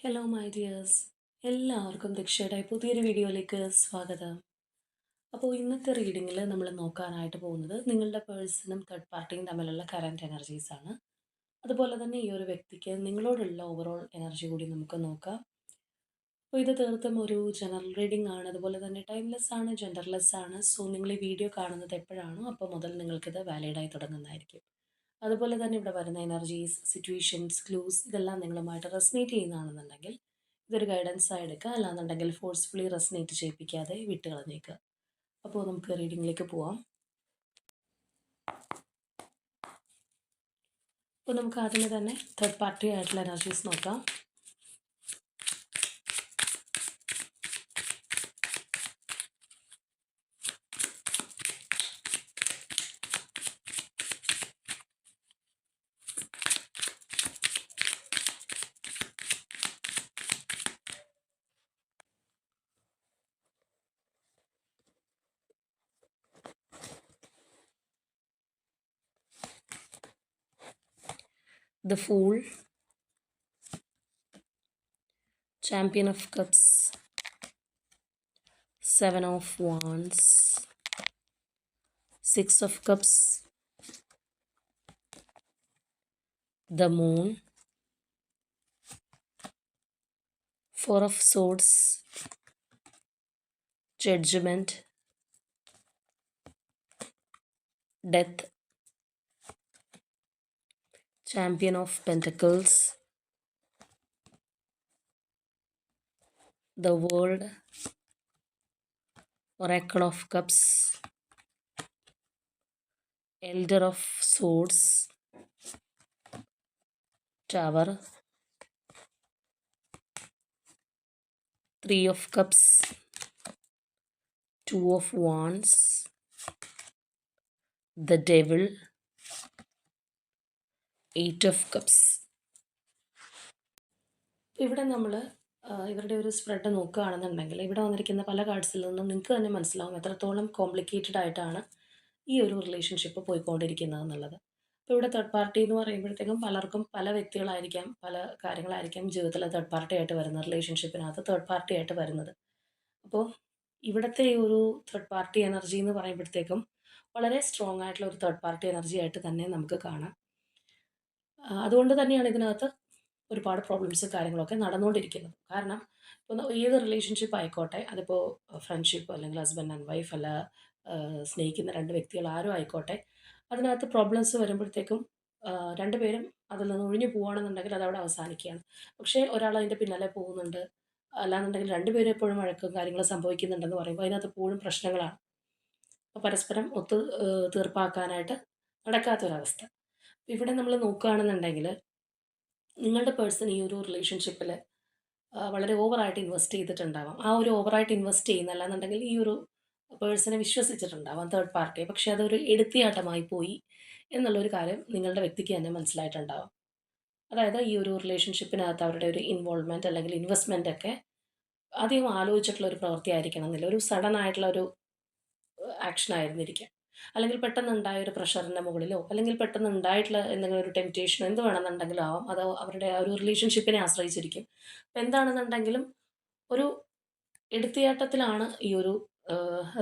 Hello my dears, എല്ലാവർക്കും ദക്ഷയുടെ പുതിയൊരു വീഡിയോയിലേക്ക് സ്വാഗതം. അപ്പോൾ ഇന്നത്തെ റീഡിങ്ങിൽ നമ്മൾ നോക്കാനായിട്ട് പോകുന്നത് നിങ്ങളുടെ പേഴ്സണും തേർഡ് പാർട്ടിയും തമ്മിലുള്ള കറൻറ്റ് എനർജീസ് ആണ്. അതുപോലെ തന്നെ ഈ ഒരു വ്യക്തിക്ക് നിങ്ങളോടുള്ള ഓവറോൾ എനർജി കൂടി നമുക്ക് നോക്കാം. അപ്പോൾ ഇത് തീർത്തും ഒരു ജനറൽ റീഡിംഗ് ആണ്, അതുപോലെ തന്നെ ടൈംലെസ് ആണ്, ജെൻഡർലെസ് ആണ്. സോ നിങ്ങൾ ഈ വീഡിയോ കാണുന്നത് എപ്പോഴാണോ അപ്പോൾ മുതൽ നിങ്ങൾക്കിത് വാലിഡായി തുടങ്ങുന്നതായിരിക്കും. അതുപോലെ തന്നെ ഇവിടെ വരുന്ന എനർജീസ്, സിറ്റുവേഷൻസ്, ക്ലൂസ് ഇതെല്ലാം നിങ്ങളുമായിട്ട് റെസനേറ്റ് ചെയ്യുന്നതാണെന്നുണ്ടെങ്കിൽ ഇതൊരു ഗൈഡൻസ് ആയി എടുക്കുക, അല്ലാന്നുണ്ടെങ്കിൽ ഫോഴ്സ്ഫുള്ളി റെസനേറ്റ് ചെയ്യിപ്പിക്കാതെ വിട്ട് കളഞ്ഞേക്കുക. അപ്പോൾ നമുക്ക് റീഡിങ്ങിലേക്ക് പോവാം. അപ്പോൾ നമുക്ക് ആദ്യമേ തന്നെ തേർഡ് പാർട്ടി ആയിട്ടുള്ള എനർജീസ് നോക്കാം. The Fool, Champion of Cups, Seven of Wands, Six of Cups, The Moon, Four of Swords, Judgment, Death, Champion of Pentacles, the World, Oracle of Cups, Elder of Swords, Tower, Three of Cups, Two of Wands, the Devil, Eight of Cups. ഇവിടെ നമ്മൾ ഇവരുടെ ഒരു spread നോക്കുകയാണെന്നുണ്ടെങ്കിൽ ഇവിടെ വന്നിരിക്കുന്ന പല കാർഡ്സിൽ നിന്നും നിങ്ങൾക്ക് തന്നെ മനസ്സിലാവും എത്രത്തോളം കോംപ്ലിക്കേറ്റഡ് ആയിട്ടാണ് ഈ ഒരു റിലേഷൻഷിപ്പ് പോയിക്കൊണ്ടിരിക്കുന്നത് എന്നുള്ളത്. അപ്പോൾ ഇവിടെ തേർഡ് പാർട്ടി എന്ന് പറയുമ്പോഴത്തേക്കും പലർക്കും പല വ്യക്തികളായിരിക്കാം, പല കാര്യങ്ങളായിരിക്കാം ജീവിതത്തിൽ തേർഡ് പാർട്ടി ആയിട്ട് വരുന്നത്, റിലേഷൻഷിപ്പിനകത്ത് തേർഡ് പാർട്ടി ആയിട്ട് വരുന്നത്. അപ്പോൾ ഇവിടുത്തെ ഈ ഒരു തേർഡ് പാർട്ടി എനർജി എന്ന് പറയുമ്പോഴത്തേക്കും വളരെ സ്ട്രോങ് ആയിട്ടുള്ള ഒരു തേർഡ് പാർട്ടി എനർജി ആയിട്ട് തന്നെ നമുക്ക് കാണാം. അതുകൊണ്ട് തന്നെയാണ് ഇതിനകത്ത് ഒരുപാട് പ്രോബ്ലംസും കാര്യങ്ങളൊക്കെ നടന്നുകൊണ്ടിരിക്കുന്നത്. കാരണം ഇപ്പോൾ ഏത് റിലേഷൻഷിപ്പ് ആയിക്കോട്ടെ, അതിപ്പോൾ ഫ്രണ്ട്ഷിപ്പ് അല്ലെങ്കിൽ ഹസ്ബൻഡ് ആൻഡ് വൈഫ് അല്ല, സ്നേഹിക്കുന്ന രണ്ട് വ്യക്തികൾ ആരും ആയിക്കോട്ടെ, അതിനകത്ത് പ്രോബ്ലംസ് വരുമ്പോഴത്തേക്കും രണ്ടുപേരും അതിൽ നിന്ന് ഒഴിഞ്ഞു പോവുകയാണെന്നുണ്ടെങ്കിൽ അതവിടെ അവസാനിക്കുകയാണ്. പക്ഷേ ഒരാൾ അതിൻ്റെ പിന്നാലെ പോകുന്നുണ്ട്, അല്ലാന്നുണ്ടെങ്കിൽ രണ്ടുപേരും എപ്പോഴും വഴക്കും കാര്യങ്ങളും സംഭവിക്കുന്നുണ്ടെന്ന് പറയുമ്പോൾ അതിനകത്ത് എപ്പോഴും പ്രശ്നങ്ങളാണ്. അപ്പോൾ പരസ്പരം തീർപ്പാക്കാനായിട്ട് നടക്കാത്തൊരവസ്ഥ. ഇവിടെ നമ്മൾ നോക്കുകയാണെന്നുണ്ടെങ്കിൽ നിങ്ങളുടെ പേഴ്സൺ ഈ ഒരു റിലേഷൻഷിപ്പിൽ വളരെ ഓവറായിട്ട് ഇൻവെസ്റ്റ് ചെയ്തിട്ടുണ്ടാവാം. ആ ഒരു ഓവറായിട്ട് ഇൻവെസ്റ്റ് ചെയ്യുന്ന അല്ലാന്നുണ്ടെങ്കിൽ ഈ ഒരു പേഴ്സണെ വിശ്വസിച്ചിട്ടുണ്ടാവാം തേർഡ് പാർട്ടിയെ. പക്ഷേ അതൊരു എടുത്തിയാട്ടമായി പോയി എന്നുള്ളൊരു കാര്യം നിങ്ങളുടെ വ്യക്തിക്ക് തന്നെ മനസ്സിലായിട്ടുണ്ടാവാം. അതായത് ഈ ഒരു റിലേഷൻഷിപ്പിനകത്ത് അവരുടെ ഒരു ഇൻവോൾവ്മെൻറ്റ് അല്ലെങ്കിൽ ഇൻവെസ്റ്റ്മെൻ്റ് ഒക്കെ അധികം ആലോചിച്ചിട്ടുള്ള ഒരു പ്രവൃത്തി ആയിരിക്കണം എന്നില്ല, ഒരു സഡൻ ആയിട്ടുള്ള ഒരു ആക്ഷൻ ആയിരുന്നിരിക്കാം. അല്ലെങ്കിൽ പെട്ടെന്നുണ്ടായ ഒരു പ്രഷറിൻ്റെ മുകളിലോ അല്ലെങ്കിൽ പെട്ടെന്നുണ്ടായിട്ടുള്ള എന്തെങ്കിലും ഒരു ടെംപ്റ്റേഷനോ എന്ത് വേണമെന്നുണ്ടെങ്കിലും ആവാം. അത് അവരുടെ ആ ഒരു റിലേഷൻഷിപ്പിനെ ആശ്രയിച്ചിരിക്കും. അപ്പോൾ എന്താണെന്നുണ്ടെങ്കിലും ഒരു എടുത്തിയാട്ടത്തിലാണ് ഈ ഒരു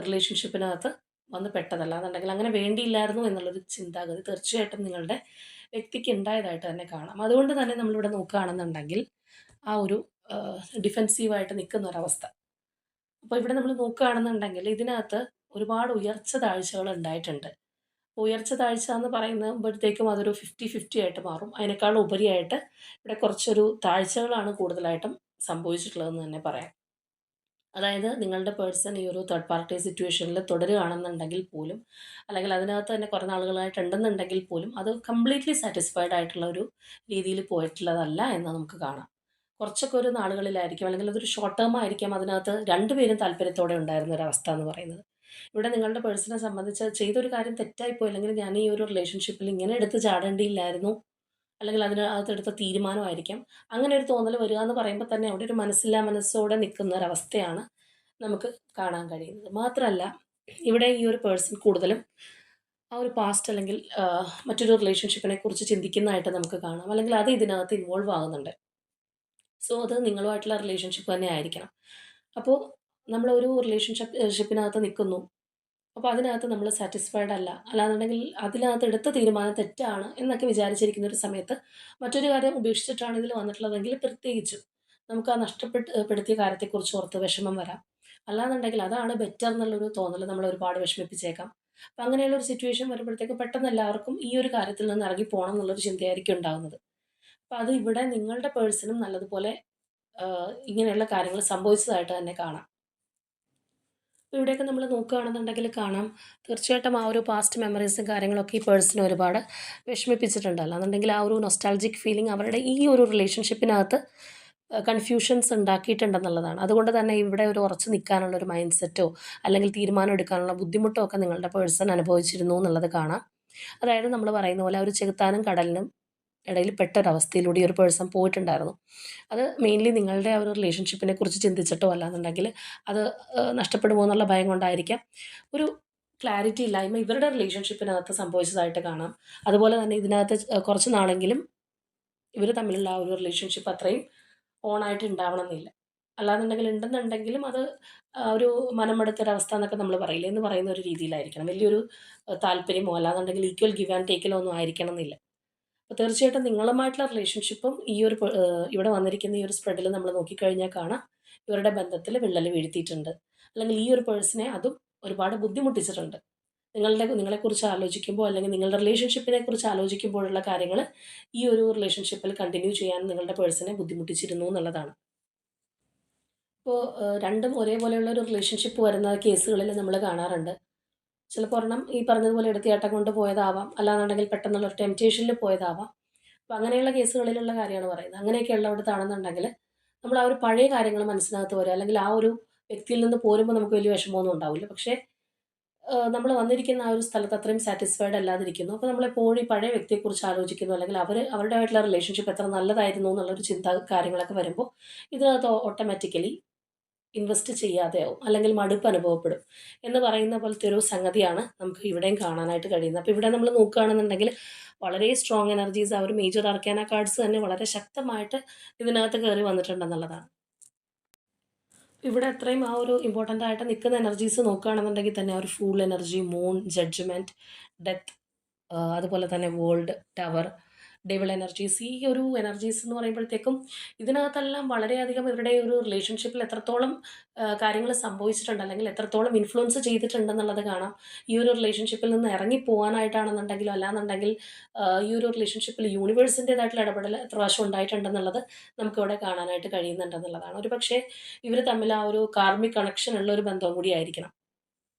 റിലേഷൻഷിപ്പിനകത്ത് വന്ന് പെട്ടതല്ല എന്നുണ്ടെങ്കിൽ അങ്ങനെ വേണ്ടിയില്ലായിരുന്നു എന്നുള്ളൊരു ചിന്താഗതി തീർച്ചയായിട്ടും നിങ്ങളുടെ വ്യക്തിക്ക് ഉണ്ടായതായിട്ട് തന്നെ കാണാം. അതുകൊണ്ട് തന്നെ നമ്മളിവിടെ നോക്കുകയാണെന്നുണ്ടെങ്കിൽ ആ ഒരു ഡിഫെൻസീവായിട്ട് നിൽക്കുന്ന ഒരവസ്ഥ. അപ്പോൾ ഇവിടെ നമ്മൾ നോക്കുകയാണെന്നുണ്ടെങ്കിൽ ഇതിനകത്ത് ഒരുപാട് ഉയർച്ച താഴ്ചകൾ ഉണ്ടായിട്ടുണ്ട്. ഉയർച്ച താഴ്ച എന്ന് പറയുമ്പോഴത്തേക്കും അതൊരു 50-50 ആയിട്ട് മാറും. അതിനേക്കാൾ ഉപരിയായിട്ട് ഇവിടെ കുറച്ചൊരു താഴ്ചകളാണ് കൂടുതലായിട്ടും സംഭവിച്ചിട്ടുള്ളതെന്ന് തന്നെ പറയാം. അതായത് നിങ്ങളുടെ പേഴ്സൺ ഈ ഒരു തേർഡ് പാർട്ടി സിറ്റുവേഷനിൽ തുടരുകയാണെന്നുണ്ടെങ്കിൽ പോലും, അല്ലെങ്കിൽ അതിനകത്ത് തന്നെ കുറേ നാളുകളായിട്ടുണ്ടെന്നുണ്ടെങ്കിൽ പോലും അത് കംപ്ലീറ്റ്ലി സാറ്റിസ്ഫൈഡ് ആയിട്ടുള്ള ഒരു രീതിയിൽ പോയിട്ടുള്ളതല്ല എന്ന് നമുക്ക് കാണാം. കുറച്ചൊക്കെ ഒരു നാളുകളിലായിരിക്കും, അല്ലെങ്കിൽ അതൊരു ഷോർട്ട് ടേം ആയിരിക്കാം അതിനകത്ത് രണ്ടുപേരും താല്പര്യത്തോടെ ഉണ്ടായിരുന്ന ഒരു അവസ്ഥ എന്ന് പറയുന്നത്. ഇവിടെ നിങ്ങളുടെ പേഴ്സണെ സംബന്ധിച്ച് ചെയ്തൊരു കാര്യം തെറ്റായിപ്പോയി, അല്ലെങ്കിൽ ഞാൻ ഈ ഒരു റിലേഷൻഷിപ്പിൽ ഇങ്ങനെ എടുത്ത് ചാടേണ്ടിയില്ലായിരുന്നു, അല്ലെങ്കിൽ അതിനകത്തെടുത്ത തീരുമാനമായിരിക്കാം, അങ്ങനെ ഒരു തോന്നൽ വരിക എന്ന് പറയുമ്പോൾ തന്നെ അവിടെ ഒരു മനസ്സില്ലാ മനസ്സോടെ നിൽക്കുന്ന ഒരവസ്ഥയാണ് നമുക്ക് കാണാൻ കഴിയുന്നത്. മാത്രമല്ല ഇവിടെ ഈ ഒരു പേഴ്സൺ കൂടുതലും ആ ഒരു പാസ്റ്റ് അല്ലെങ്കിൽ മറ്റൊരു റിലേഷൻഷിപ്പിനെ കുറിച്ച് ചിന്തിക്കുന്നതായിട്ട് നമുക്ക് കാണാം, അല്ലെങ്കിൽ അത് ഇതിനകത്ത് ഇൻവോൾവ് ആകുന്നുണ്ട്. സോ അത് നിങ്ങളുമായിട്ടുള്ള റിലേഷൻഷിപ്പ് തന്നെ ആയിരിക്കണം. അപ്പോൾ നമ്മളൊരു ഷിപ്പിനകത്ത് നിൽക്കുന്നു. അപ്പോൾ അതിനകത്ത് നമ്മൾ സാറ്റിസ്ഫൈഡ് അല്ല. അല്ലാന്നുണ്ടെങ്കിൽ അതിനകത്ത് എടുത്ത തീരുമാനം തെറ്റാണ് എന്നൊക്കെ വിചാരിച്ചിരിക്കുന്ന ഒരു സമയത്ത് മറ്റൊരു കാര്യം ഉപേക്ഷിച്ചിട്ടാണ് ഇതിൽ വന്നിട്ടുള്ളതെങ്കിൽ പ്രത്യേകിച്ചും നമുക്ക് ആ പെടുത്തിയ കാര്യത്തെക്കുറിച്ച് ഓർത്ത് വിഷമം വരാം. അല്ലാന്നുണ്ടെങ്കിൽ അതാണ് ബെറ്റർ എന്നുള്ളൊരു തോന്നൽ നമ്മളെ ഒരുപാട് വിഷമിപ്പിച്ചേക്കാം. അപ്പം അങ്ങനെയുള്ള ഒരു സിറ്റുവേഷൻ വരുമ്പോഴത്തേക്കും പെട്ടെന്ന് എല്ലാവർക്കും ഈ ഒരു കാര്യത്തിൽ നിന്ന് ഇറങ്ങി പോകണം എന്നുള്ളൊരു ചിന്തയായിരിക്കും ഉണ്ടാകുന്നത്. അപ്പം അത് ഇവിടെ നിങ്ങളുടെ പേഴ്സണും നല്ലതുപോലെ ഇങ്ങനെയുള്ള കാര്യങ്ങൾ സംഭവിച്ചതായിട്ട് തന്നെ കാണാം. അപ്പോൾ ഇവിടെയൊക്കെ നമ്മൾ നോക്കുകയാണെന്നുണ്ടെങ്കിൽ കാണാം, തീർച്ചയായിട്ടും ആ ഒരു പാസ്റ്റ് മെമ്മറീസും കാര്യങ്ങളൊക്കെ ഈ പേഴ്സണെ ഒരുപാട് വിഷമിപ്പിച്ചിട്ടുണ്ട്. അല്ലാന്നുണ്ടെങ്കിൽ ആ ഒരു നൊസ്റ്റാൾജിക് ഫീലിംഗ് അവരുടെ ഈ ഒരു റിലേഷൻഷിപ്പിനകത്ത് കൺഫ്യൂഷൻസ് ഉണ്ടാക്കിയിട്ടുണ്ടെന്നുള്ളതാണ്. അതുകൊണ്ട് തന്നെ ഇവിടെ ഒരു ഉറച്ചു നിൽക്കാനുള്ള ഒരു മൈൻഡ് സെറ്റോ അല്ലെങ്കിൽ തീരുമാനം എടുക്കാനുള്ള ബുദ്ധിമുട്ടോ ഒക്കെ നിങ്ങളുടെ പേഴ്സൺ അനുഭവിച്ചിരുന്നു എന്നുള്ളത് കാണാം. അതായത് നമ്മൾ പറയുന്ന പോലെ ആ ഒരു ചെകുത്താനും കടലിനും ഇടയിൽ പെട്ട ഒരവസ്ഥയിലൂടെ ഈ ഒരു പേഴ്സൺ പോയിട്ടുണ്ടായിരുന്നു. അത് മെയിൻലി നിങ്ങളുടെ ആ ഒരു റിലേഷൻഷിപ്പിനെ കുറിച്ച് ചിന്തിച്ചിട്ടോ അല്ലാന്നുണ്ടെങ്കിൽ അത് നഷ്ടപ്പെടുമോ എന്നുള്ള ഭയം കൊണ്ടായിരിക്കാം. ഒരു ക്ലാരിറ്റി ഇല്ലായ്മ ഇവരുടെ റിലേഷൻഷിപ്പിനകത്ത് സംഭവിച്ചതായിട്ട് കാണാം. അതുപോലെ തന്നെ ഇതിനകത്ത് കുറച്ച് നാളെങ്കിലും ഇവർ തമ്മിലുള്ള ആ ഒരു റിലേഷൻഷിപ്പ് അത്രയും ഓണായിട്ട് ഉണ്ടാവണമെന്നില്ല. അല്ലാന്നുണ്ടെങ്കിൽ ഉണ്ടെന്നുണ്ടെങ്കിലും അത് ഒരു മനമടുത്തൊരവസ്ഥ എന്നൊക്കെ നമ്മൾ പറയില്ലേ, എന്ന് പറയുന്ന ഒരു രീതിയിലായിരിക്കണം. വലിയൊരു താല്പര്യമോ അല്ലാന്നുണ്ടെങ്കിൽ ഈക്വൽ ഗിവ് ആൻഡ് ടേക്കിലോ ഒന്നും ആയിരിക്കണം എന്നില്ല. അപ്പോൾ തീർച്ചയായിട്ടും നിങ്ങളുമായിട്ടുള്ള റിലേഷൻഷിപ്പും ഇവിടെ വന്നിരിക്കുന്ന ഈ ഒരു സ്പ്രെഡിൽ നമ്മൾ നോക്കിക്കഴിഞ്ഞാൽ കാണാം, ഇവരുടെ ബന്ധത്തിൽ വിള്ളൽ വീഴ്ത്തിയിട്ടുണ്ട്. അല്ലെങ്കിൽ ഈ ഒരു പേഴ്സണെ അതും ഒരുപാട് ബുദ്ധിമുട്ടിച്ചിട്ടുണ്ട്. നിങ്ങളെക്കുറിച്ച് ആലോചിക്കുമ്പോൾ അല്ലെങ്കിൽ നിങ്ങളുടെ റിലേഷൻഷിപ്പിനെ കുറിച്ച് ആലോചിക്കുമ്പോഴുള്ള കാര്യങ്ങൾ ഈ ഒരു റിലേഷൻഷിപ്പിൽ കണ്ടിന്യൂ ചെയ്യാൻ നിങ്ങളുടെ പേഴ്സണെ ബുദ്ധിമുട്ടിച്ചിരുന്നു എന്നുള്ളതാണ്. ഇപ്പോൾ രണ്ടും ഒരേപോലെയുള്ള ഒരു റിലേഷൻഷിപ്പ് വരുന്ന കേസുകളിൽ നമ്മൾ കാണാറുണ്ട്. ചിലപ്പോൾ ഒരെണ്ണം ഈ പറഞ്ഞതുപോലെ എടുത്തിയാട്ടം കൊണ്ട് പോയതാവാം, അല്ലാന്നുണ്ടെങ്കിൽ പെട്ടെന്നുള്ള ഒരു ടെംപ്റ്റേഷനിൽ പോയതാവാം. അപ്പോൾ അങ്ങനെയുള്ള കേസുകളിലുള്ള കാര്യമാണ് പറയുന്നത്. അങ്ങനെയൊക്കെ ഉള്ളിടത്താണെന്നുണ്ടെങ്കിൽ നമ്മൾ ആ ഒരു പഴയ കാര്യങ്ങൾ മനസ്സിനകത്ത് വരിക, അല്ലെങ്കിൽ ആ ഒരു വ്യക്തിയിൽ നിന്ന് പോരുമ്പോൾ നമുക്ക് വലിയ വിഷമമൊന്നും ഉണ്ടാവില്ല. പക്ഷേ നമ്മൾ വന്നിരിക്കുന്ന ആ ഒരു സ്ഥലത്ത് അത്രയും സാറ്റിസ്ഫൈഡ് അല്ലാതിരിക്കുന്നു. അപ്പോൾ നമ്മളെപ്പോഴും ഈ പഴയ വ്യക്തിയെക്കുറിച്ച് ആലോചിക്കുന്നു, അല്ലെങ്കിൽ അവരുടെയായിട്ടുള്ള റിലേഷൻഷിപ്പ് എത്ര നല്ലതായിരുന്നു എന്നുള്ളൊരു കാര്യങ്ങളൊക്കെ വരുമ്പോൾ ഇതിനകത്ത് ഓട്ടോമാറ്റിക്കലി ഇൻവെസ്റ്റ് ചെയ്യാതെയാവും, അല്ലെങ്കിൽ മടുപ്പ് അനുഭവപ്പെടും എന്ന് പറയുന്ന പോലത്തെ ഒരു സംഗതിയാണ് നമുക്ക് ഇവിടെയും കാണാനായിട്ട് കഴിയുന്നത്. അപ്പോൾ ഇവിടെ നമ്മൾ നോക്കുകയാണെന്നുണ്ടെങ്കിൽ വളരെ സ്ട്രോങ് എനർജീസ് ആ ഒരു മേജർ അർക്കാന കാർഡ്സ് തന്നെ വളരെ ശക്തമായിട്ട് ഇതിനകത്ത് കയറി വന്നിട്ടുണ്ടെന്നുള്ളതാണ്. ഇവിടെ അത്രയും ആ ഒരു ഇമ്പോർട്ടൻ്റ് ആയിട്ട് നിൽക്കുന്ന എനർജീസ് നോക്കുകയാണെന്നുണ്ടെങ്കിൽ തന്നെ ആ ഒരു fool energy, moon, judgement, death, അതുപോലെ തന്നെ വേൾഡ് ടവർ, ഡെവിൾ എനർജീസ്, ഈ ഒരു എനർജീസ് എന്ന് പറയുമ്പോഴത്തേക്കും ഇതിനകത്തെല്ലാം വളരെയധികം ഇവരുടെ ഒരു റിലേഷൻഷിപ്പിൽ എത്രത്തോളം കാര്യങ്ങൾ സംഭവിച്ചിട്ടുണ്ട്, അല്ലെങ്കിൽ എത്രത്തോളം ഇൻഫ്ലുവൻസ് ചെയ്തിട്ടുണ്ടെന്നുള്ളത് കാണാം. ഈ ഒരു റിലേഷൻഷിപ്പിൽ നിന്ന് ഇറങ്ങി പോകാനായിട്ടാണെന്നുണ്ടെങ്കിലും അല്ലാന്നുണ്ടെങ്കിൽ ഈ ഒരു റിലേഷൻഷിപ്പിൽ യൂണിവേഴ്സിൻ്റേതായിട്ടുള്ള ഇടപെടൽ എത്ര പ്രാവശ്യം ഉണ്ടായിട്ടുണ്ടെന്നുള്ളത് നമുക്കിവിടെ കാണാനായിട്ട് കഴിയുന്നുണ്ടെന്നുള്ളതാണ്. ഒരു പക്ഷേ ഇവർ തമ്മിൽ ആ ഒരു കാർമിക് കണക്ഷൻ ഉള്ള ഒരു ബന്ധവും കൂടി ആയിരിക്കണം.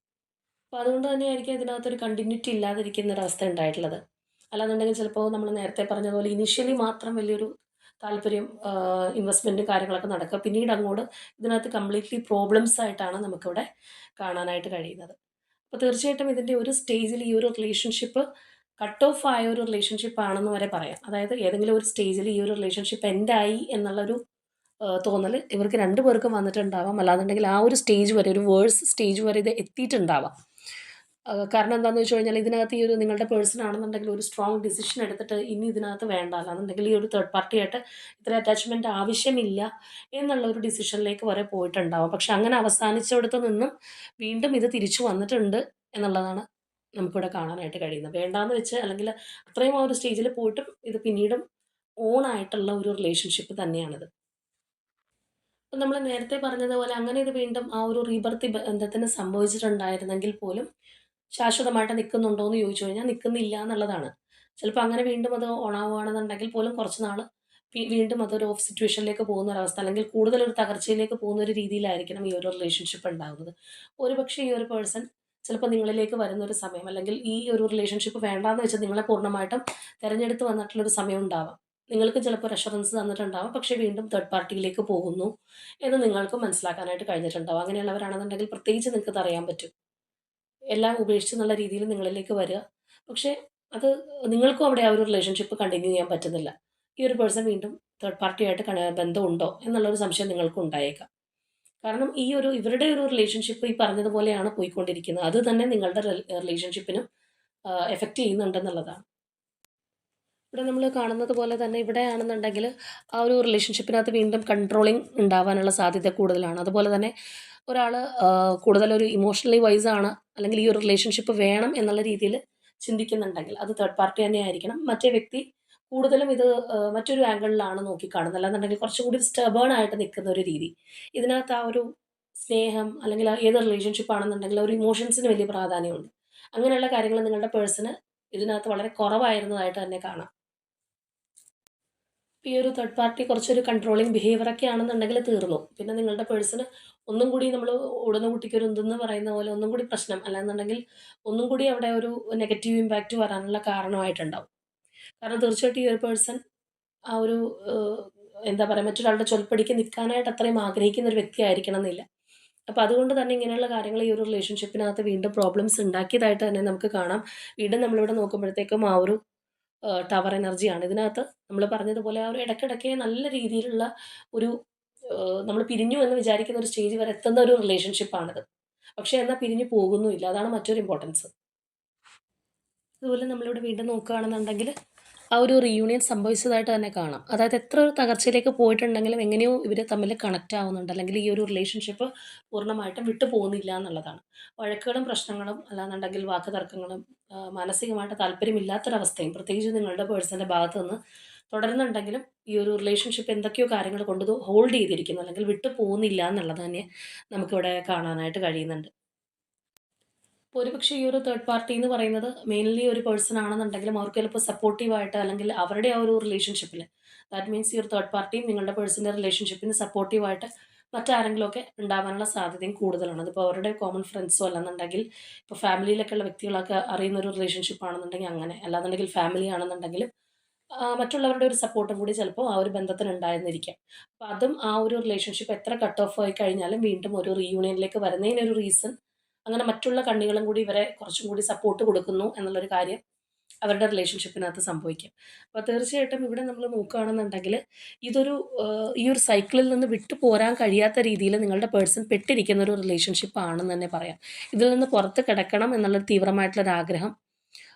അപ്പോൾ അതുകൊണ്ട് തന്നെയായിരിക്കും ഇതിനകത്തൊരു കണ്ടിന്യൂറ്റി ഇല്ലാതിരിക്കുന്ന ഒരവസ്ഥ ഉണ്ടായിട്ടുള്ളത്. അല്ലാന്നുണ്ടെങ്കിൽ ചിലപ്പോൾ നമ്മൾ നേരത്തെ പറഞ്ഞതുപോലെ ഇനീഷ്യലി മാത്രം വലിയൊരു താല്പര്യം, ഇൻവെസ്റ്റ്മെൻറ്റും കാര്യങ്ങളൊക്കെ നടക്കുക. പിന്നീട് അങ്ങോട്ട് ഇതിനകത്ത് കംപ്ലീറ്റ്ലി പ്രോബ്ലംസ് ആയിട്ടാണ് നമുക്കിവിടെ കാണാനായിട്ട് കഴിയുന്നത്. അപ്പോൾ തീർച്ചയായിട്ടും ഇതിൻ്റെ ഒരു സ്റ്റേജിൽ ഈ ഒരു റിലേഷൻഷിപ്പ് കട്ട് ഓഫ് ആയ ഒരു റിലേഷൻഷിപ്പ് ആണെന്ന് വരെ പറയാം. അതായത് ഏതെങ്കിലും ഒരു സ്റ്റേജിൽ ഈ ഒരു റിലേഷൻഷിപ്പ് എൻഡായി എന്നുള്ളൊരു തോന്നൽ ഇവർക്ക് രണ്ടു പേർക്കും വന്നിട്ടുണ്ടാവാം. അല്ലാന്നുണ്ടെങ്കിൽ ആ ഒരു സ്റ്റേജ് വരെ, ഒരു വേഴ്സ് സ്റ്റേജ് വരെ ഇത് എത്തിയിട്ടുണ്ടാവാം. കാരണം എന്താണെന്ന് വെച്ച് കഴിഞ്ഞാൽ ഇതിനകത്ത് ഈ ഒരു നിങ്ങളുടെ പേഴ്സൺ ആണെന്നുണ്ടെങ്കിൽ ഒരു സ്ട്രോങ് ഡിസിഷൻ എടുത്തിട്ട് ഇനി ഇതിനകത്ത് വേണ്ട, അല്ലാന്നുണ്ടെങ്കിൽ ഈ ഒരു തേർഡ് പാർട്ടിയായിട്ട് ഇത്ര അറ്റാച്ച്മെൻറ്റ് ആവശ്യമില്ല എന്നുള്ള ഒരു ഡിസിഷനിലേക്ക് വരെ പോയിട്ടുണ്ടാവാം. പക്ഷെ അങ്ങനെ അവസാനിച്ചിടത്ത് നിന്നും വീണ്ടും ഇത് തിരിച്ചു വന്നിട്ടുണ്ട് എന്നുള്ളതാണ് നമുക്കിവിടെ കാണാനായിട്ട് കഴിയുന്നത്. വേണ്ടാന്ന് വെച്ച് അല്ലെങ്കിൽ അത്രയും ആ ഒരു സ്റ്റേജിൽ പോയിട്ടും ഇത് പിന്നീടും ഓൺ ആയിട്ടുള്ള ഒരു റിലേഷൻഷിപ്പ് തന്നെയാണിത്. ഇപ്പം നമ്മൾ നേരത്തെ പറഞ്ഞതുപോലെ അങ്ങനെ ഇത് വീണ്ടും ആ ഒരു റീബർത്ത് ബന്ധത്തിന് സംഭവിച്ചിട്ടുണ്ടായിരുന്നെങ്കിൽ പോലും ശാശ്വതമായിട്ട് നിൽക്കുന്നുണ്ടോ എന്ന് ചോദിച്ചു കഴിഞ്ഞാൽ നിൽക്കുന്നില്ല എന്നുള്ളതാണ്. ചിലപ്പോൾ അങ്ങനെ വീണ്ടും അത് ഓണാവുകയാണെന്നുണ്ടെങ്കിൽ പോലും കുറച്ച് നാൾ വീണ്ടും അതൊരു ഓഫ് സിറ്റുവേഷനിലേക്ക് പോകുന്ന ഒരവസ്ഥ, അല്ലെങ്കിൽ കൂടുതലൊരു തകർച്ചയിലേക്ക് പോകുന്ന ഒരു രീതിയിലായിരിക്കണം ഈ ഒരു റിലേഷൻഷിപ്പ് ഉണ്ടാകുന്നത്. ഒരുപക്ഷെ ഈ ഒരു പേഴ്സൺ ചിലപ്പോൾ നിങ്ങളിലേക്ക് വരുന്ന ഒരു സമയം, അല്ലെങ്കിൽ ഈ ഒരു റിലേഷൻഷിപ്പ് വേണ്ടാന്ന് വെച്ചാൽ നിങ്ങളെ പൂർണ്ണമായിട്ടും തിരഞ്ഞെടുത്ത് വന്നിട്ടുള്ളൊരു സമയം ഉണ്ടാവാം. നിങ്ങൾക്ക് ചിലപ്പോൾ റെഷറൻസ് തന്നിട്ടുണ്ടാവാം, പക്ഷേ വീണ്ടും തേർഡ് പാർട്ടിയിലേക്ക് പോകുന്നു എന്ന് നിങ്ങൾക്ക് മനസ്സിലാക്കാനായിട്ട് കഴിഞ്ഞിട്ടുണ്ടാവും. അങ്ങനെയുള്ളവരാണെന്നുണ്ടെങ്കിൽ പ്രത്യേകിച്ച് നിങ്ങൾക്കത് അറിയാൻ പറ്റും. എല്ലാം ഉപേക്ഷിച്ച് എന്നുള്ള രീതിയിൽ നിങ്ങളിലേക്ക് വരിക. പക്ഷേ അത് നിങ്ങൾക്കും അവിടെ ആ ഒരു റിലേഷൻഷിപ്പ് കണ്ടിന്യൂ ചെയ്യാൻ പറ്റുന്നില്ല. ഈ ഒരു പേഴ്സൺ വീണ്ടും തേർഡ് പാർട്ടിയായിട്ട് ബന്ധമുണ്ടോ എന്നുള്ളൊരു സംശയം നിങ്ങൾക്കും ഉണ്ടായേക്കാം. കാരണം ഇവരുടെ ഒരു റിലേഷൻഷിപ്പ് ഈ പറഞ്ഞതുപോലെയാണ് പോയിക്കൊണ്ടിരിക്കുന്നത്. അത് തന്നെ നിങ്ങളുടെ റിലേഷൻഷിപ്പിനും എഫക്റ്റ് ചെയ്യുന്നുണ്ടെന്നുള്ളതാണ്. ഇവിടെ നമ്മൾ കാണുന്നത് പോലെ തന്നെ ഇവിടെയാണെന്നുണ്ടെങ്കിൽ ആ ഒരു റിലേഷൻഷിപ്പിനകത്ത് വീണ്ടും കൺട്രോളിങ് ഉണ്ടാവാനുള്ള സാധ്യത കൂടുതലാണ്. അതുപോലെ തന്നെ ഒരാൾ കൂടുതലൊരു ഇമോഷണലി വൈസ് ആണ്, അല്ലെങ്കിൽ ഈ ഒരു റിലേഷൻഷിപ്പ് വേണം എന്നുള്ള രീതിയിൽ ചിന്തിക്കുന്നുണ്ടെങ്കിൽ അത് തേർഡ് പാർട്ടി തന്നെ ആയിരിക്കണം. മറ്റേ വ്യക്തി കൂടുതലും ഇത് മറ്റൊരു ആംഗിളിലാണ് നോക്കിക്കാണുന്നത്. അല്ലാന്നുണ്ടെങ്കിൽ കുറച്ചും കൂടി സ്റ്റബേൺ ആയിട്ട് നിൽക്കുന്ന ഒരു രീതി. ഇതിനകത്ത് ആ ഒരു സ്നേഹം അല്ലെങ്കിൽ ഏത് റിലേഷൻഷിപ്പ് ആണെന്നുണ്ടെങ്കിൽ ഒരു ഇമോഷൻസിന് വലിയ പ്രാധാന്യമുണ്ട്. അങ്ങനെയുള്ള കാര്യങ്ങൾ നിങ്ങളുടെ പേഴ്സണ് ഇതിനകത്ത് വളരെ കുറവായിരുന്നതായിട്ട് തന്നെ കാണാം. ഈ ഒരു തേർഡ് പാർട്ടി കുറച്ചൊരു കൺട്രോളിങ് ബിഹേവിയറൊക്കെ ആണെന്നുണ്ടെങ്കിൽ തീർന്നു. പിന്നെ നിങ്ങളുടെ പേഴ്സണ് ഒന്നും കൂടി നമ്മൾ ഓടുന്ന കുട്ടിക്കൊരു എന്തെന്ന് പറയുന്ന പോലെ ഒന്നും കൂടി പ്രശ്നം, അല്ലാന്നുണ്ടെങ്കിൽ ഒന്നും കൂടി അവിടെ ഒരു നെഗറ്റീവ് ഇമ്പാക്റ്റ് വരാനുള്ള കാരണമായിട്ടുണ്ടാവും. കാരണം തീർച്ചയായിട്ടും ഈ ഒരു പേഴ്സൺ ആ ഒരു ഏഹ്, എന്താ പറയുക, മറ്റൊരാളുടെ ചൊൽപ്പടിക്ക് നിൽക്കാനായിട്ട് അത്രയും ആഗ്രഹിക്കുന്ന ഒരു വ്യക്തി ആയിരിക്കണം എന്നില്ല. അപ്പോൾ അതുകൊണ്ട് തന്നെ ഇങ്ങനെയുള്ള കാര്യങ്ങൾ ഈ ഒരു റിലേഷൻഷിപ്പിനകത്ത് വീണ്ടും പ്രോബ്ലംസ് ഉണ്ടാക്കിയതായിട്ട് തന്നെ നമുക്ക് കാണാം. വീണ്ടും നമ്മളിവിടെ നോക്കുമ്പോഴത്തേക്കും ആ ഒരു ടവർ എനർജിയാണ്. ഇതിനകത്ത് നമ്മൾ പറഞ്ഞതുപോലെ ആ ഒരു ഇടയ്ക്കിടയ്ക്ക് നല്ല രീതിയിലുള്ള ഒരു നമ്മൾ പിരിഞ്ഞു എന്ന് വിചാരിക്കുന്ന ഒരു സ്റ്റേജ് വരെ എത്തുന്ന ഒരു റിലേഷൻഷിപ്പാണിത്. പക്ഷേ എന്നാൽ പിരിഞ്ഞു പോകുന്നുമില്ല. അതാണ് മറ്റൊരു ഇമ്പോർട്ടൻസ്. അതുപോലെ നമ്മളിവിടെ വീണ്ടും നോക്കുകയാണെന്നുണ്ടെങ്കിൽ ആ ഒരു റീയൂണിയൻ സംഭവിച്ചതായിട്ട് തന്നെ കാണാം. അതായത് എത്ര ഒരു തകർച്ചയിലേക്ക് പോയിട്ടുണ്ടെങ്കിലും എങ്ങനെയോ ഇവർ തമ്മിൽ കണക്റ്റ് ആവുന്നുണ്ട്. അല്ലെങ്കിൽ ഈ ഒരു റിലേഷൻഷിപ്പ് പൂർണ്ണമായിട്ടും വിട്ടു പോകുന്നില്ല എന്നുള്ളതാണ്. വഴക്കുകളും പ്രശ്നങ്ങളും അല്ലാന്നുണ്ടെങ്കിൽ വാക്ക് തർക്കങ്ങളും മാനസികമായിട്ട് താല്പര്യമില്ലാത്തൊരവസ്ഥയും പ്രത്യേകിച്ച് നിങ്ങളുടെ പേഴ്സൻ്റെ ഭാഗത്ത് നിന്ന് തുടരുന്നുണ്ടെങ്കിലും ഈ ഒരു റിലേഷൻഷിപ്പ് എന്തൊക്കെയോ കാര്യങ്ങൾ കൊണ്ട് ഇത് ഹോൾഡ് ചെയ്തിരിക്കുന്നു, അല്ലെങ്കിൽ വിട്ടു പോകുന്നില്ല എന്നുള്ളത് തന്നെ നമുക്കിവിടെ കാണാനായിട്ട് കഴിയുന്നുണ്ട്. ഇപ്പോൾ ഒരുപക്ഷേ ഈ ഒരു തേർഡ് പാർട്ടി എന്ന് പറയുന്നത് മെയിൻലി ഒരു പേഴ്സൺ ആണെന്നുണ്ടെങ്കിലും അവർക്ക് ചിലപ്പോൾ സപ്പോർട്ടീവായിട്ട് അല്ലെങ്കിൽ അവരുടെ ആ ഒരു റിലേഷൻഷിപ്പിൽ, ദാറ്റ് മീൻസ് ഈ ഒരു തേർഡ് പാർട്ടിയും നിങ്ങളുടെ പേഴ്സൻ്റെ റിലേഷൻഷിപ്പിന് സപ്പോർട്ടീവായിട്ട് മറ്റാരെങ്കിലുമൊക്കെ ഉണ്ടാവാനുള്ള സാധ്യതയും കൂടുതലാണ്. അതിപ്പോൾ അവരുടെ കോമൺ ഫ്രണ്ട്സോ അല്ലെന്നുണ്ടെങ്കിൽ ഇപ്പോൾ ഫാമിലിയിലൊക്കെ ഉള്ള വ്യക്തികളൊക്കെ അറിയുന്ന ഒരു റിലേഷൻഷിപ്പ് ആണെന്നുണ്ടെങ്കിൽ അങ്ങനെ, അല്ലാന്നുണ്ടെങ്കിൽ ഫാമിലി ആണെന്നുണ്ടെങ്കിലും മറ്റുള്ളവരുടെ ഒരു സപ്പോർട്ടും കൂടി ചിലപ്പോൾ ആ ഒരു ബന്ധത്തിന് ഉണ്ടായിരുന്നിരിക്കാം. അപ്പോൾ അതും ആ ഒരു റിലേഷൻഷിപ്പ് എത്ര കട്ട് ഓഫ് ആയി കഴിഞ്ഞാലും വീണ്ടും ഒരു റീയൂണിയനിലേക്ക് വരുന്നതിനൊരു റീസൺ അങ്ങനെ മറ്റുള്ള കണ്ണികളും കൂടി ഇവരെ കുറച്ചും കൂടി സപ്പോർട്ട് കൊടുക്കുന്നു എന്നുള്ളൊരു കാര്യം അവരുടെ റിലേഷൻഷിപ്പിനകത്ത് സംഭവിക്കും. അപ്പോൾ തീർച്ചയായിട്ടും ഇവിടെ നമ്മൾ നോക്കുകയാണെന്നുണ്ടെങ്കിൽ ഇതൊരു ഈ ഒരു സൈക്കിളിൽ നിന്ന് വിട്ടു പോരാൻ കഴിയാത്ത രീതിയിൽ നിങ്ങളുടെ പേഴ്സൺ പെട്ടിരിക്കുന്ന ഒരു റിലേഷൻഷിപ്പ് ആണെന്ന് തന്നെ പറയാം. ഇതിൽ നിന്ന് പുറത്ത് കിടക്കണം എന്നുള്ളൊരു തീവ്രമായിട്ടുള്ളൊരു ആഗ്രഹം,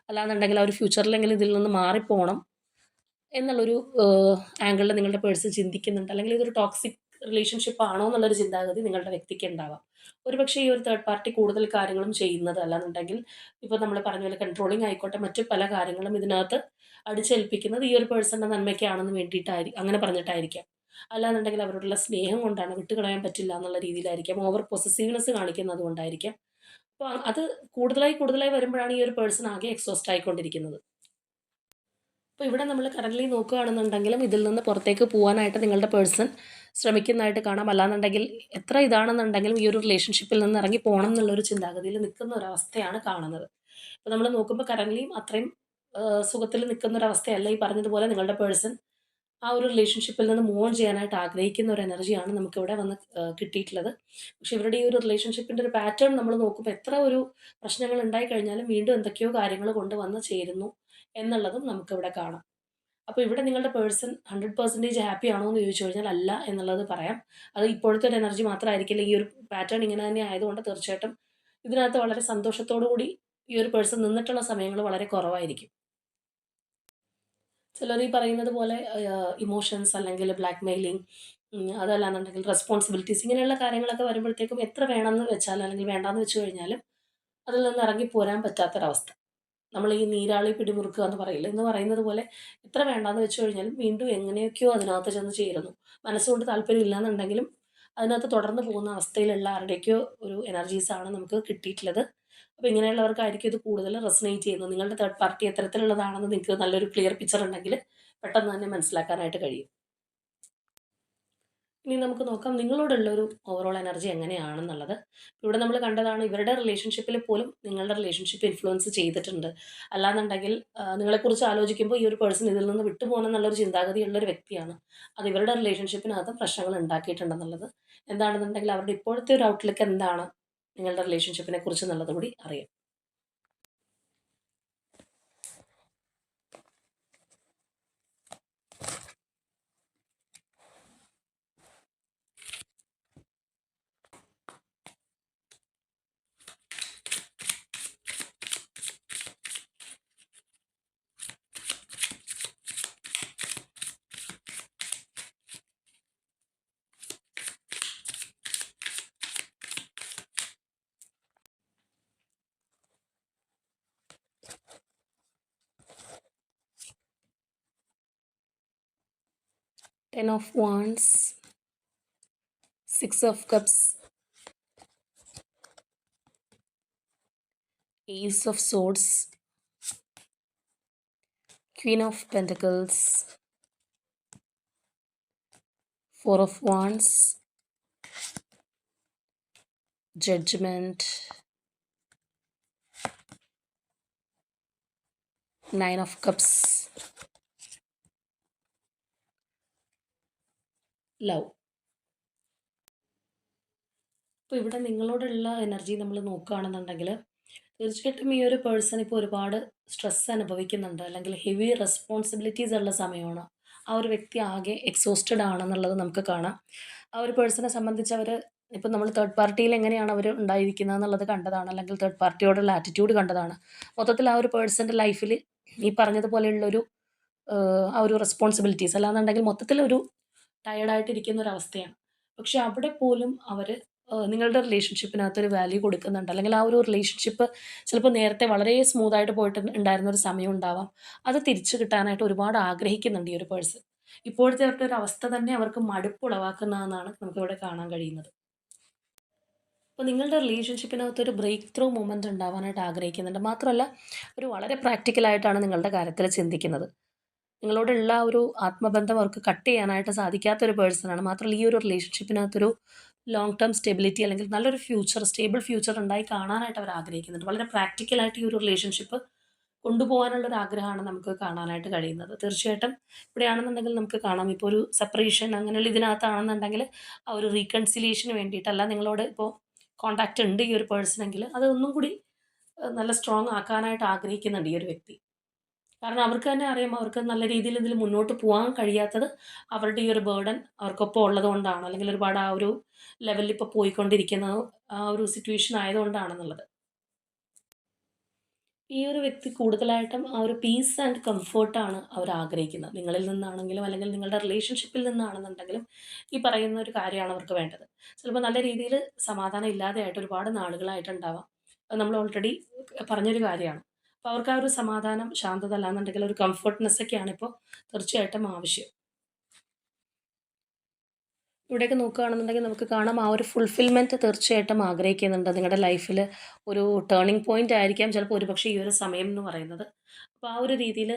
അല്ലാന്നുണ്ടെങ്കിൽ ആ ഒരു ഫ്യൂച്ചറിലെങ്കിലും ഇതിൽ നിന്ന് മാറിപ്പോണം എന്നുള്ളൊരു ആംഗിളിൽ നിങ്ങളുടെ പേഴ്സൺ ചിന്തിക്കുന്നുണ്ട്. അല്ലെങ്കിൽ ഇതൊരു ടോക്സിക് റിലേഷൻഷിപ്പ് ആണോ എന്നുള്ളൊരു ചിന്താഗതി നിങ്ങളുടെ വ്യക്തിക്ക് ഉണ്ടാവാം. ഒരുപക്ഷേ ഈ ഒരു തേർഡ് പാർട്ടി കൂടുതൽ കാര്യങ്ങളും ചെയ്യുന്നത്, അല്ലാന്നുണ്ടെങ്കിൽ ഇപ്പോൾ നമ്മൾ പറഞ്ഞ പോലെ കൺട്രോളിംഗ് ആയിക്കോട്ടെ മറ്റു പല കാര്യങ്ങളും ഇതിനകത്ത് അടിച്ചേൽപ്പിക്കുന്നത് ഈ ഒരു പേഴ്സണിൻ്റെ നന്മയ്ക്കാണെന്ന് അങ്ങനെ പറഞ്ഞിട്ടായിരിക്കാം. അല്ലാന്നുണ്ടെങ്കിൽ അവരോടുള്ള സ്നേഹം കൊണ്ടാണ്, വിട്ടുകളയാൻ പറ്റില്ല എന്നുള്ള രീതിയിലായിരിക്കാം, ഓവർ പൊസസീവ്നെസ് കാണിക്കുന്നത് കൊണ്ടായിരിക്കാം. അപ്പോൾ അത് കൂടുതലായി കൂടുതലായി വരുമ്പോഴാണ് ഈ ഒരു പേഴ്സൺ ആകെ എക്സോസ്റ്റ് ആയിക്കൊണ്ടിരിക്കുന്നത്. അപ്പോൾ ഇവിടെ നമ്മൾ കറൻ്റ്ലി നോക്കുകയാണെന്നുണ്ടെങ്കിലും ഇതിൽ നിന്ന് പുറത്തേക്ക് പോകാനായിട്ട് നിങ്ങളുടെ പേഴ്സൺ ശ്രമിക്കുന്നതായിട്ട് കാണാം. അല്ലാന്നുണ്ടെങ്കിൽ എത്ര ഇതാണെന്നുണ്ടെങ്കിലും ഈ ഒരു റിലേഷൻഷിപ്പിൽ നിന്ന് ഇറങ്ങി പോകണം എന്നുള്ളൊരു ചിന്താഗതിയിൽ നിൽക്കുന്ന ഒരവസ്ഥയാണ് കാണുന്നത്. ഇപ്പോൾ നമ്മൾ നോക്കുമ്പോൾ കറൻ്റ്ലിയും അത്രയും സുഖത്തിൽ നിൽക്കുന്ന ഒരവസ്ഥയല്ല ഈ പറഞ്ഞതുപോലെ നിങ്ങളുടെ പേഴ്സൺ ആ ഒരു റിലേഷൻഷിപ്പിൽ നിന്ന് മൂവ് ഓൺ ചെയ്യാനായിട്ട് ആഗ്രഹിക്കുന്ന ഒരു എനർജിയാണ് നമുക്കിവിടെ വന്ന് കിട്ടിയിട്ടുള്ളത്. പക്ഷേ ഇവരുടെ ഈ ഒരു റിലേഷൻഷിപ്പിൻ്റെ ഒരു പാറ്റേൺ നമ്മൾ നോക്കുമ്പോൾ എത്ര ഒരു പ്രശ്നങ്ങൾ ഉണ്ടായി കഴിഞ്ഞാലും വീണ്ടും എന്തൊക്കെയോ കാര്യങ്ങൾ കൊണ്ട് വന്ന് ചേരുന്നു എന്നുള്ളതും നമുക്കിവിടെ കാണാം. അപ്പോൾ ഇവിടെ നിങ്ങളുടെ പേഴ്സൺ 100% ഹാപ്പി ആണോ എന്ന് ചോദിച്ചു കഴിഞ്ഞാൽ അല്ല എന്നുള്ളത് പറയാം. അത് ഇപ്പോഴത്തെ ഒരു എനർജി മാത്രമായിരിക്കില്ല. ഈ ഒരു പാറ്റേൺ ഇങ്ങനെ തന്നെ ആയതുകൊണ്ട് തീർച്ചയായിട്ടും ഇതിനകത്ത് വളരെ സന്തോഷത്തോടു കൂടി ഈ ഒരു പേഴ്സൺ നിന്നിട്ടുള്ള സമയങ്ങൾ വളരെ കുറവായിരിക്കും. ചിലർ ഈ പറയുന്നത് പോലെ ഇമോഷൻസ് അല്ലെങ്കിൽ ബ്ലാക്ക്മെയിലിംഗ്, അതല്ലാന്നുണ്ടെങ്കിൽ റെസ്പോൺസിബിലിറ്റീസ് ഇങ്ങനെയുള്ള കാര്യങ്ങളൊക്കെ വരുമ്പോഴത്തേക്കും എത്ര വേണമെന്ന് വെച്ചാൽ അല്ലെങ്കിൽ വേണ്ടാന്ന് വെച്ച് കഴിഞ്ഞാലും അതിൽ നിന്ന് ഇറങ്ങി പോരാൻ പറ്റാത്തൊരവസ്ഥ. നമ്മൾ ഈ നീരാളി പിടിമുറുക്കുക എന്ന് പറയില്ലേ, എന്ന് പറയുന്നത് പോലെ എത്ര വേണ്ടാന്ന് വെച്ച് കഴിഞ്ഞാലും വീണ്ടും എങ്ങനെയൊക്കെയോ അതിനകത്ത് ചെന്ന് ചേരുന്നു. മനസ്സുകൊണ്ട് താല്പര്യം ഇല്ലാന്നുണ്ടെങ്കിലും അതിനകത്ത് തുടർന്ന് പോകുന്ന അവസ്ഥയിലുള്ള ആരുടെയൊക്കെയോ ഒരു എനർജീസാണ് നമുക്ക് കിട്ടിയിട്ടുള്ളത്. അപ്പോൾ ഇങ്ങനെയുള്ളവർക്കായിരിക്കും ഇത് കൂടുതൽ റെസൊനേറ്റ് ചെയ്യുന്നത്. നിങ്ങളുടെ തേർഡ് പാർട്ടി എത്തരത്തിലുള്ളതാണെന്ന് നിങ്ങൾക്ക് നല്ലൊരു ക്ലിയർ പിക്ചർ ഉണ്ടെങ്കിൽ പെട്ടെന്ന് തന്നെ മനസ്സിലാക്കാനായിട്ട് കഴിയും. ഇനി നമുക്ക് നോക്കാം നിങ്ങളോടുള്ളൊരു ഓവറോൾ എനർജി എങ്ങനെയാണെന്നുള്ളത്. ഇവിടെ നമ്മൾ കണ്ടതാണ് ഇവരുടെ റിലേഷൻഷിപ്പിൽ പോലും നിങ്ങളുടെ റിലേഷൻഷിപ്പ് ഇൻഫ്ലുവൻസ് ചെയ്തിട്ടുണ്ട്. അല്ലാന്നുണ്ടെങ്കിൽ നിങ്ങളെക്കുറിച്ച് ആലോചിക്കുമ്പോൾ ഈ ഒരു പേഴ്സൺ ഇതിൽ നിന്ന് വിട്ടുപോകണം എന്നുള്ളൊരു ചിന്താഗതിയുള്ളൊരു വ്യക്തിയാണ്. അത് ഇവരുടെ റിലേഷൻഷിപ്പിനകത്ത് പ്രശ്നങ്ങൾ ഉണ്ടാക്കിയിട്ടുണ്ടെന്നുള്ളത്. എന്താണെന്നുണ്ടെങ്കിൽ അവരുടെ ഇപ്പോഴത്തെ ഒരു ഔട്ട്ലുക്ക് എന്താണ് നിങ്ങളുടെ റിലേഷൻഷിപ്പിനെ കുറിച്ച് എന്നുള്ളത് കൂടി അറിയാം. Ten of Wands, Six of Cups, Ace of Swords, Queen of Pentacles, Four of Wands, Judgment, Nine of Cups, Love. അപ്പോൾ ഇവിടെ നിങ്ങളോടുള്ള എനർജി നമ്മൾ നോക്കുകയാണെന്നുണ്ടെങ്കിൽ തീർച്ചയായിട്ടും ഈ ഒരു പേഴ്സൺ ഇപ്പോൾ ഒരുപാട് സ്ട്രെസ് അനുഭവിക്കുന്നുണ്ട്, അല്ലെങ്കിൽ ഹെവി റെസ്പോൺസിബിലിറ്റീസ് ഉള്ള സമയമാണ്. ആ ഒരു വ്യക്തി ആകെ എക്സോസ്റ്റഡ് ആണെന്നുള്ളത് നമുക്ക് കാണാം. ആ ഒരു പേഴ്സണെ സംബന്ധിച്ച് അവർ ഇപ്പം നമ്മൾ തേർഡ് പാർട്ടിയിൽ എങ്ങനെയാണ് അവർ ഉണ്ടായിരിക്കുന്നത് എന്നുള്ളത് കണ്ടതാണ്, അല്ലെങ്കിൽ തേർഡ് പാർട്ടിയോടുള്ള ആറ്റിറ്റ്യൂഡ് കണ്ടതാണ്. മൊത്തത്തിൽ ആ ഒരു പേഴ്സൻ്റെ ലൈഫിൽ ഈ പറഞ്ഞതുപോലെയുള്ളൊരു ആ ഒരു റെസ്പോൺസിബിലിറ്റീസ് അല്ലാന്നുണ്ടെങ്കിൽ മൊത്തത്തിലൊരു ടയേർഡായിട്ടിരിക്കുന്ന ഒരവസ്ഥയാണ്. പക്ഷെ അവിടെ പോലും അവർ നിങ്ങളുടെ റിലേഷൻഷിപ്പിനകത്തൊരു വാല്യൂ കൊടുക്കുന്നുണ്ട്, അല്ലെങ്കിൽ ആ ഒരു റിലേഷൻഷിപ്പ് ചിലപ്പോൾ നേരത്തെ വളരെ സ്മൂത്തായിട്ട് പോയിട്ട് ഉണ്ടായിരുന്ന ഒരു സമയം ഉണ്ടാവാം. അത് തിരിച്ചു കിട്ടാനായിട്ട് ഒരുപാട് ആഗ്രഹിക്കുന്നുണ്ട് ഈ ഒരു പേഴ്സൺ. ഇപ്പോഴത്തെ അവരുടെ ഒരു അവസ്ഥ തന്നെ അവർക്ക് മടുപ്പ് ഉളവാക്കുന്നതെന്നാണ് നമുക്കിവിടെ കാണാൻ കഴിയുന്നത്. അപ്പോൾ നിങ്ങളുടെ റിലേഷൻഷിപ്പിനകത്തൊരു ബ്രേക്ക് ത്രൂ മൂമെൻറ്റ് ഉണ്ടാവാനായിട്ട് ആഗ്രഹിക്കുന്നുണ്ട്. മാത്രമല്ല ഒരു വളരെ പ്രാക്ടിക്കലായിട്ടാണ് നിങ്ങളുടെ കാര്യത്തിൽ ചിന്തിക്കുന്നത്. നിങ്ങളോടുള്ള ഒരു ആത്മബന്ധം അവർക്ക് കട്ട് ചെയ്യാനായിട്ട് സാധിക്കാത്തൊരു പേഴ്സണാണ്. മാത്രമല്ല ഈ ഒരു റിലേഷൻഷിപ്പിനകത്തൊരു ലോങ് ടേം സ്റ്റെബിലിറ്റി, അല്ലെങ്കിൽ നല്ലൊരു ഫ്യൂച്ചർ, സ്റ്റേബിൾ ഫ്യൂച്ചർ ഉണ്ടായി കാണാനായിട്ട് അവർ ആഗ്രഹിക്കുന്നുണ്ട്. വളരെ പ്രാക്ടിക്കലായിട്ട് ഈ ഒരു റിലേഷൻഷിപ്പ് കൊണ്ടുപോകാനുള്ളൊരു ആഗ്രഹമാണ് നമുക്ക് കാണാനായിട്ട് കഴിയുന്നത്. തീർച്ചയായിട്ടും ഇവിടെയാണെന്നുണ്ടെങ്കിൽ നമുക്ക് കാണാം, ഇപ്പോൾ ഒരു സെപ്പറേഷൻ അങ്ങനെയുള്ള ഇതിനകത്താണെന്നുണ്ടെങ്കിൽ ആ ഒരു റീകൺസിലിയേഷന് വേണ്ടിയിട്ടല്ല, നിങ്ങളോട് ഇപ്പോൾ കോൺടാക്റ്റ് ഉണ്ട് ഈ ഒരു പേഴ്സണെങ്കിൽ അത് ഒന്നും കൂടി നല്ല സ്ട്രോങ് ആക്കാനായിട്ട് ആഗ്രഹിക്കുന്നുണ്ട് ഈ ഒരു വ്യക്തി. കാരണം അവർക്ക് തന്നെ അറിയാം, അവർക്ക് നല്ല രീതിയിൽ ഇതിൽ മുന്നോട്ട് പോകാൻ കഴിയാത്തത് അവരുടെ ഈ ഒരു ബർഡൻ അവർക്കൊപ്പം ഉള്ളത് കൊണ്ടാണ്, അല്ലെങ്കിൽ ഒരുപാട് ആ ഒരു ലെവലിൽ ഇപ്പോൾ പോയിക്കൊണ്ടിരിക്കുന്ന ആ ഒരു സിറ്റുവേഷൻ ആയതുകൊണ്ടാണെന്നുള്ളത്. ഈ ഒരു വ്യക്തി കൂടുതലായിട്ടും ആ ഒരു പീസ് ആൻഡ് കംഫർട്ടാണ് അവർ ആഗ്രഹിക്കുന്നത്. നിങ്ങളിൽ നിന്നാണെങ്കിലും അല്ലെങ്കിൽ നിങ്ങളുടെ റിലേഷൻഷിപ്പിൽ നിന്നാണെന്നുണ്ടെങ്കിലും ഈ പറയുന്ന ഒരു കാര്യമാണ് അവർക്ക് വേണ്ടത്. ചിലപ്പോൾ നല്ല രീതിയിൽ സമാധാനം ഇല്ലാതെയായിട്ട് ഒരുപാട് നാളുകളായിട്ടുണ്ടാവാം. അത് നമ്മൾ ഓൾറെഡി പറഞ്ഞൊരു കാര്യമാണ്. അപ്പോൾ അവർക്ക് ആ ഒരു സമാധാനം, ശാന്തത അല്ലാന്നുണ്ടെങ്കിൽ ഒരു കംഫർട്ട്നെസ് ഒക്കെയാണ് ഇപ്പോൾ തീർച്ചയായിട്ടും ആവശ്യം. ഇവിടെയൊക്കെ നോക്കുകയാണെന്നുണ്ടെങ്കിൽ നമുക്ക് കാണാം, ആ ഒരു ഫുൾഫിൽമെൻറ്റ് തീർച്ചയായിട്ടും ആഗ്രഹിക്കുന്നുണ്ട്. നിങ്ങളുടെ ലൈഫിൽ ഒരു ടേണിംഗ് പോയിന്റ് ആയിരിക്കാം ചിലപ്പോൾ ഒരുപക്ഷെ ഈ ഒരു സമയം എന്ന് പറയുന്നത്. അപ്പോൾ ആ ഒരു രീതിയിൽ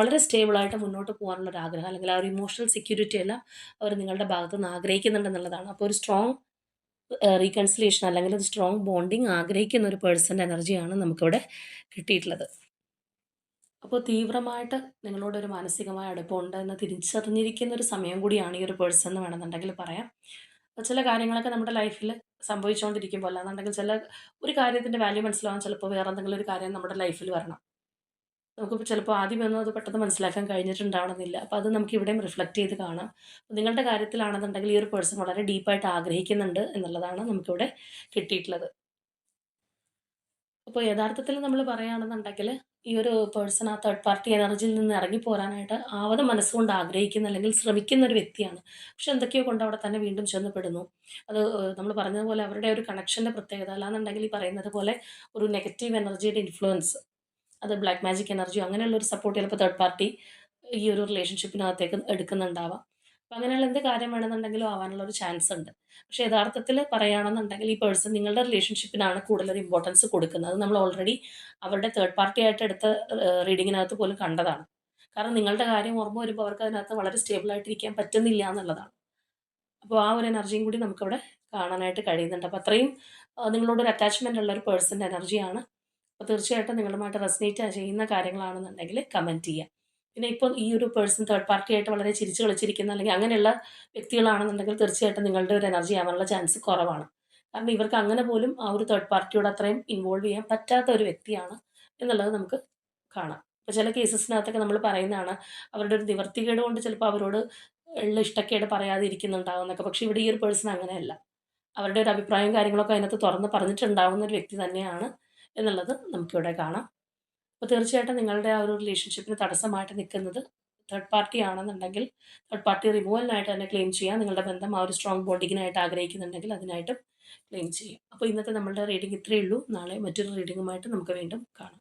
വളരെ സ്റ്റേബിളായിട്ട് മുന്നോട്ട് പോകാനുള്ള ഒരു ആഗ്രഹം, അല്ലെങ്കിൽ ആ ഒരു ഇമോഷണൽ സെക്യൂരിറ്റി എല്ലാം അവർ നിങ്ങളുടെ ഭാഗത്തു നിന്ന് ആഗ്രഹിക്കുന്നുണ്ടെന്നുള്ളതാണ്. അപ്പോൾ ഒരു സ്ട്രോങ് റീകൺസിലിയേഷൻ അല്ലെങ്കിൽ ഒരു സ്ട്രോങ് ബോണ്ടിങ് ആഗ്രഹിക്കുന്ന ഒരു പേഴ്സൻ്റെ എനർജിയാണ് നമുക്കിവിടെ കിട്ടിയിട്ടുള്ളത്. അപ്പോൾ തീവ്രമായിട്ട് നിങ്ങളോടൊരു മാനസികമായ അടുപ്പമുണ്ട് എന്ന് തിരിച്ചറിഞ്ഞിരിക്കുന്ന ഒരു സമയം കൂടിയാണ് ഈ ഒരു പേഴ്സൺ എന്ന് വേണമെന്നുണ്ടെങ്കിൽ പറയാം. അപ്പോൾ ചില കാര്യങ്ങളൊക്കെ നമ്മുടെ ലൈഫിൽ സംഭവിച്ചുകൊണ്ടിരിക്കുമ്പോൾ, അല്ലാന്നുണ്ടെങ്കിൽ ഒരു കാര്യത്തിൻ്റെ വാല്യൂ മനസ്സിലാവാൻ ചിലപ്പോൾ വേറെ എന്തെങ്കിലും ഒരു കാര്യം നമ്മുടെ ലൈഫിൽ വരണം. നമുക്കിപ്പോൾ ചിലപ്പോൾ ആദ്യമൊന്നും അത് പെട്ടെന്ന് മനസ്സിലാക്കാൻ കഴിഞ്ഞിട്ടുണ്ടാവണമെന്നില്ല. അപ്പോൾ അത് നമുക്ക് ഇവിടെയും റിഫ്ലക്റ്റ് ചെയ്ത് കാണാം. അപ്പോൾ നിങ്ങളുടെ കാര്യത്തിലാണെന്നുണ്ടെങ്കിൽ ഈ ഒരു പേഴ്സൺ വളരെ ഡീപ്പായിട്ട് ആഗ്രഹിക്കുന്നുണ്ട് എന്നുള്ളതാണ് നമുക്കിവിടെ കിട്ടിയിട്ടുള്ളത്. അപ്പോൾ യഥാർത്ഥത്തിൽ നമ്മൾ പറയുകയാണെന്നുണ്ടെങ്കിൽ ഈ ഒരു പേഴ്സൺ ആ തേർഡ് പാർട്ടി എനർജിയിൽ നിന്ന് ഇറങ്ങിപ്പോരാനായിട്ട് ആവത് മനസ്സുകൊണ്ട് ആഗ്രഹിക്കുന്ന അല്ലെങ്കിൽ ശ്രമിക്കുന്ന ഒരു വ്യക്തിയാണ്. പക്ഷെ എന്തൊക്കെയോ കൊണ്ട് അവിടെ തന്നെ വീണ്ടും ചെന്ന് പെടുന്നു. അത് നമ്മൾ പറഞ്ഞതുപോലെ അവരുടെ ഒരു കണക്ഷൻ്റെ പ്രത്യേകത, അല്ലാന്നുണ്ടെങ്കിൽ ഈ പറയുന്നത് പോലെ ഒരു നെഗറ്റീവ് എനർജിയുടെ ഇൻഫ്ലുവൻസ്, അത് ബ്ലാക്ക് മാജിക് എനർജിയോ അങ്ങനെയുള്ള ഒരു സപ്പോർട്ട് ചിലപ്പോൾ തേർഡ് പാർട്ടി ഈ ഒരു റിലേഷൻഷിപ്പിനകത്തേക്ക് എടുക്കുന്നുണ്ടാവാം. അപ്പോൾ അങ്ങനെയുള്ള എന്ത് കാര്യം വേണമെന്നുണ്ടെങ്കിലും ആവാനുള്ള ഒരു ചാൻസ് ഉണ്ട്. പക്ഷേ യഥാർത്ഥത്തിൽ പറയുകയാണെന്നുണ്ടെങ്കിൽ ഈ പേഴ്സൺ നിങ്ങളുടെ റിലേഷൻഷിപ്പിനാണ് കൂടുതലൊരു ഇമ്പോർട്ടൻസ് കൊടുക്കുന്നത്. അത് നമ്മൾ ഓൾറെഡി അവരുടെ തേർഡ് പാർട്ടി ആയിട്ട് എടുത്ത റീഡിങ്ങിനകത്ത് പോലും കണ്ടതാണ്. കാരണം നിങ്ങളുടെ കാര്യം ഓർമ്മ വരുമ്പോൾ അവർക്ക് അതിനകത്ത് വളരെ സ്റ്റേബിളായിട്ടിരിക്കാൻ പറ്റുന്നില്ല എന്നുള്ളതാണ്. അപ്പോൾ ആ ഒരു എനർജിയും കൂടി നമുക്കവിടെ കാണാനായിട്ട് കഴിയുന്നുണ്ട്. അപ്പോൾ അത്രയും നിങ്ങളോടൊരു അറ്റാച്ച്മെൻ്റ് ഉള്ള ഒരു പേഴ്സൻ്റെ എനർജിയാണ്. അപ്പോൾ തീർച്ചയായിട്ടും നിങ്ങളുമായിട്ട് റെസനേറ്റ് ചെയ്യുന്ന കാര്യങ്ങളാണെന്നുണ്ടെങ്കിൽ കമൻറ്റ് ചെയ്യുക. പിന്നെ ഇപ്പോൾ ഈ ഒരു പേഴ്സൺ തേർഡ് പാർട്ടി ആയിട്ട് വളരെ ചിരിച്ച് കളിച്ചിരിക്കുന്ന അല്ലെങ്കിൽ അങ്ങനെയുള്ള വ്യക്തികളാണെന്നുണ്ടെങ്കിൽ തീർച്ചയായിട്ടും നിങ്ങളുടെ ഒരു എനർജി ആവാനുള്ള ചാൻസ് കുറവാണ്. കാരണം ഇവർക്ക് അങ്ങനെ പോലും ആ ഒരു തേർഡ് പാർട്ടിയോട് അത്രയും ഇൻവോൾവ് ചെയ്യാൻ പറ്റാത്ത ഒരു വ്യക്തിയാണ് എന്നുള്ളത് നമുക്ക് കാണാം. ഇപ്പോൾ ചില കേസസിനകത്തൊക്കെ നമ്മൾ പറയുന്നതാണ്, അവരുടെ ഒരു നിവർത്തികേട് കൊണ്ട് ചിലപ്പോൾ അവരോട് ഉള്ള ഇഷ്ടക്കേട് പറയാതെ ഇരിക്കുന്നുണ്ടാവും എന്നൊക്കെ. പക്ഷേ ഇവിടെ ഈ ഒരു പേഴ്സൺ അങ്ങനെയല്ല. അവരുടെ ഒരു അഭിപ്രായവും കാര്യങ്ങളൊക്കെ അതിനകത്ത് തുറന്ന് പറഞ്ഞിട്ടുണ്ടാവുന്ന ഒരു വ്യക്തി തന്നെയാണ് എന്നുള്ളത് നമുക്കിവിടെ കാണാം. അപ്പോൾ തീർച്ചയായിട്ടും നിങ്ങളുടെ ആ ഒരു റിലേഷൻഷിപ്പിന് തടസ്സമായിട്ട് നിൽക്കുന്നത് തേർഡ് പാർട്ടി ആണെന്നുണ്ടെങ്കിൽ തേർഡ് പാർട്ടി റിമൂവലിനായിട്ട് തന്നെ ക്ലെയിം ചെയ്യാം. നിങ്ങളുടെ ബന്ധം ആ ഒരു സ്ട്രോങ് ബോണ്ടിങ്ങിനായിട്ട് ആഗ്രഹിക്കുന്നുണ്ടെങ്കിൽ അതിനായിട്ടും ക്ലെയിം ചെയ്യാം. അപ്പോൾ ഇന്നത്തെ നമ്മളുടെ റീഡിംഗ് ഇത്രയേ ഉള്ളൂ. നാളെ മറ്റൊരു റീഡിങ്ങുമായിട്ട് നമുക്ക് വീണ്ടും കാണാം.